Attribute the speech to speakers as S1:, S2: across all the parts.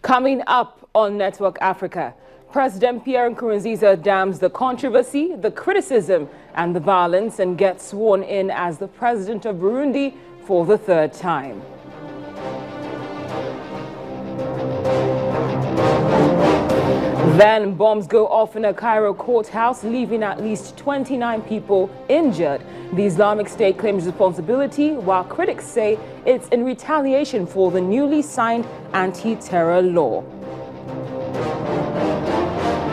S1: Coming up on Network Africa, President Pierre Nkurunziza dams the controversy, the criticism and the violence and gets sworn in as the president of Burundi for the third time. Then bombs go off in a Cairo courthouse, leaving at least 29 people injured. The Islamic State claims responsibility, while critics say it's in retaliation for the newly signed anti-terror law.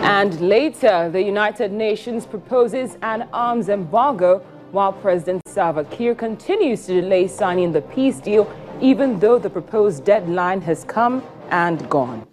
S1: And later, the United Nations proposes an arms embargo, while President Salva Kiir continues to delay signing the peace deal, even though the proposed deadline has come and gone.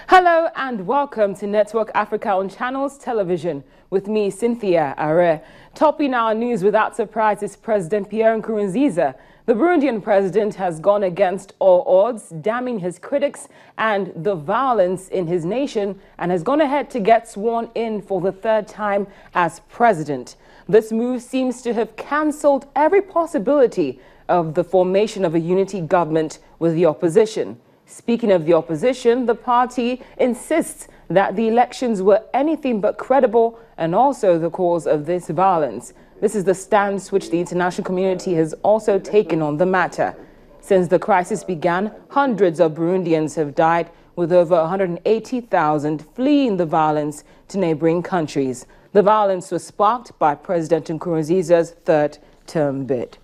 S1: Hello and welcome to Network Africa on Channels Television with me, Cynthia Are. Topping our news without surprise is President Pierre Nkurunziza. The Burundian president has gone against all odds, damning his critics and the violence in his nation, and has gone ahead to get sworn in for the third time as president. This move seems to have cancelled every possibility of the formation of a unity government with the opposition. Speaking of the opposition, the party insists that the elections were anything but credible and also the cause of this violence. This is the stance which the international community has also taken on the matter. Since the crisis began, hundreds of Burundians have died, with over 180,000 fleeing the violence to neighboring countries. The violence was sparked by President Nkurunziza's third-term bid.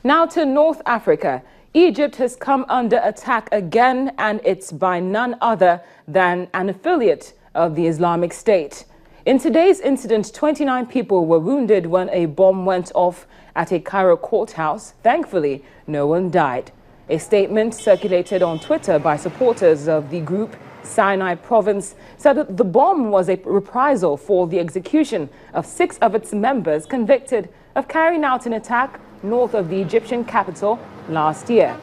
S1: Now to North Africa. Egypt has come under attack again, and it's by none other than an affiliate of the Islamic State. In today's incident, 29 people were wounded when a bomb went off at a Cairo courthouse. Thankfully, no one died. A statement circulated on Twitter by supporters of the group Sinai Province said that the bomb was a reprisal for the execution of 6 of its members convicted of carrying out an attack north of the Egyptian capital last year.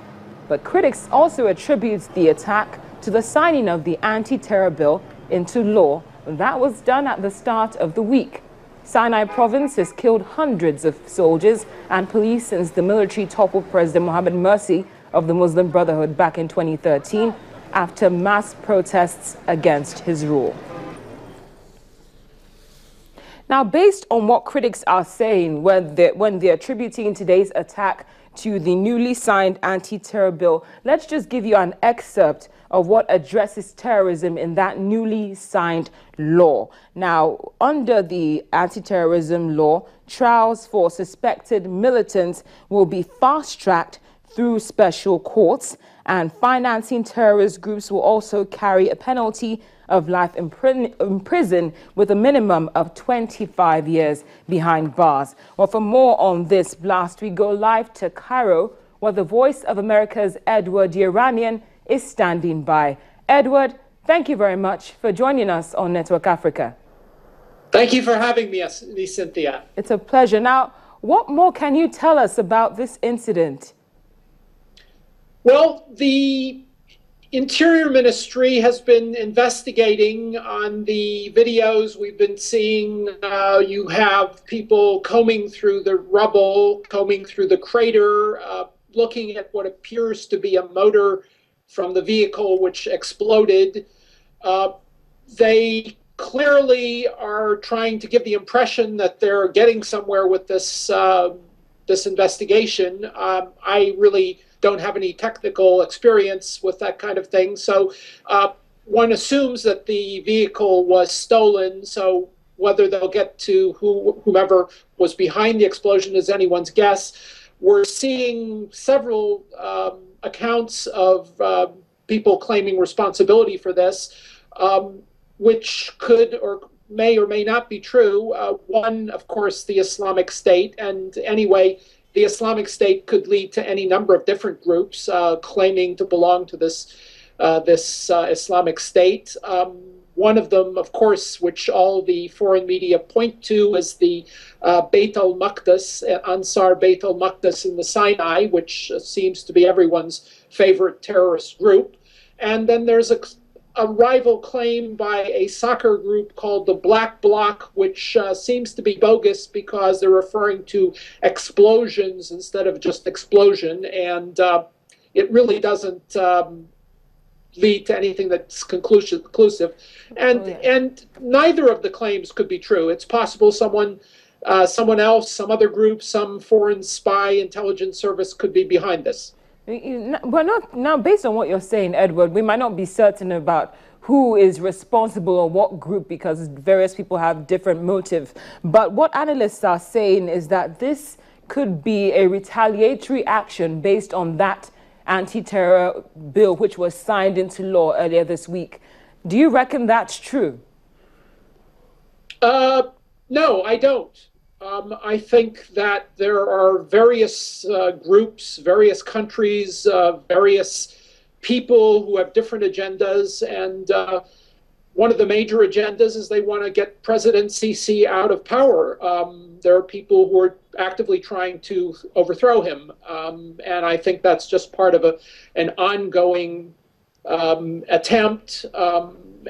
S1: But critics also attribute the attack to the signing of the anti-terror bill into law that was done at the start of the week. Sinai Province has killed hundreds of soldiers and police since the military toppled President Mohamed Morsi of the Muslim Brotherhood back in 2013 after mass protests against his rule. Now, based on what critics are saying when they're attributing today's attack to the newly signed anti-terror bill, let's just give you an excerpt of what addresses terrorism in that newly signed law. Now, under the anti-terrorism law, trials for suspected militants will be fast-tracked through special courts, and financing terrorist groups will also carry a penalty of life in prison with a minimum of 25 years behind bars. Well, for more on this blast, we go live to Cairo, where the Voice of America's Edward Iranian is standing by. Edward, thank you very much for joining us on Network Africa.
S2: Thank you for having me, Cynthia.
S1: It's a pleasure. Now, what more can you tell us about this incident?
S2: Well, the Interior Ministry has been investigating on the videos we've been seeing. You have people combing through the rubble, combing through the crater, looking at what appears to be a motor from the vehicle which exploded. They clearly are trying to give the impression that they're getting somewhere with this this investigation. I really don't have any technical experience with that kind of thing. So one assumes that the vehicle was stolen. So whether they'll get to whomever was behind the explosion is anyone's guess. We're seeing several accounts of people claiming responsibility for this, which could or may not be true. One, of course, the Islamic State. And anyway, the Islamic State could lead to any number of different groups claiming to belong to this Islamic State. One of them, of course, which all the foreign media point to, is the Beit al-Maqdis, Ansar Beit al-Maqdis in the Sinai, which seems to be everyone's favorite terrorist group. And then there's a rival claim by a soccer group called the Black Bloc, which seems to be bogus because they're referring to explosions instead of just explosion. And it really doesn't lead to anything that's conclusive. And neither of the claims could be true. It's possible someone else, some other group, some foreign spy intelligence service could be behind this.
S1: We're not now, based on what you're saying, Edward, we might not be certain about who is responsible or what group because various people have different motives. But what analysts are saying is that this could be a retaliatory action based on that anti-terror bill which was signed into law earlier this week. Do you reckon that's true?
S2: No, I don't. I think that there are various groups, various countries, various people who have different agendas, and one of the major agendas is they want to get President Sisi out of power. There are people who are actively trying to overthrow him, and I think that's just part of an ongoing attempt.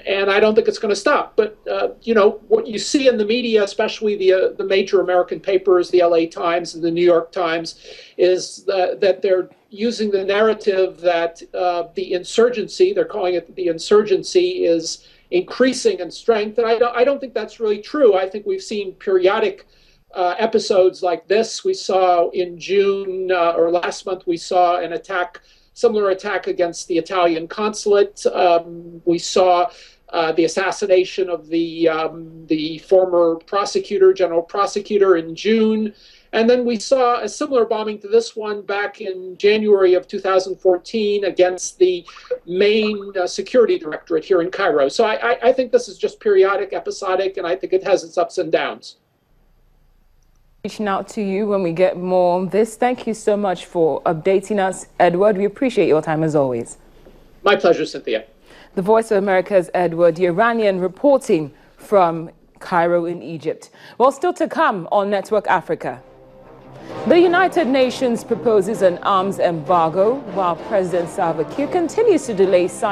S2: And I don't think it's going to stop. But, you know, what you see in the media, especially the major American papers, the LA Times and the New York Times, is that they're using the narrative that the insurgency, they're calling it the insurgency, is increasing in strength. And I don't think that's really true. I think we've seen periodic episodes like this. We saw in June or last month, we saw an attack, similar attack against the Italian consulate. We saw the assassination of the former prosecutor, general prosecutor, in June. And then we saw a similar bombing to this one back in January of 2014 against the main security directorate here in Cairo. So I think this is just periodic, episodic, and I think it has its ups and downs.
S1: Reaching out to you when we get more on this. Thank you so much for updating us, Edward. We appreciate your time as always.
S2: My pleasure, Cynthia.
S1: The Voice of America's Edward Iranian reporting from Cairo in Egypt. Well, still to come on Network Africa. The United Nations proposes an arms embargo while President Salva Kiir continues to delay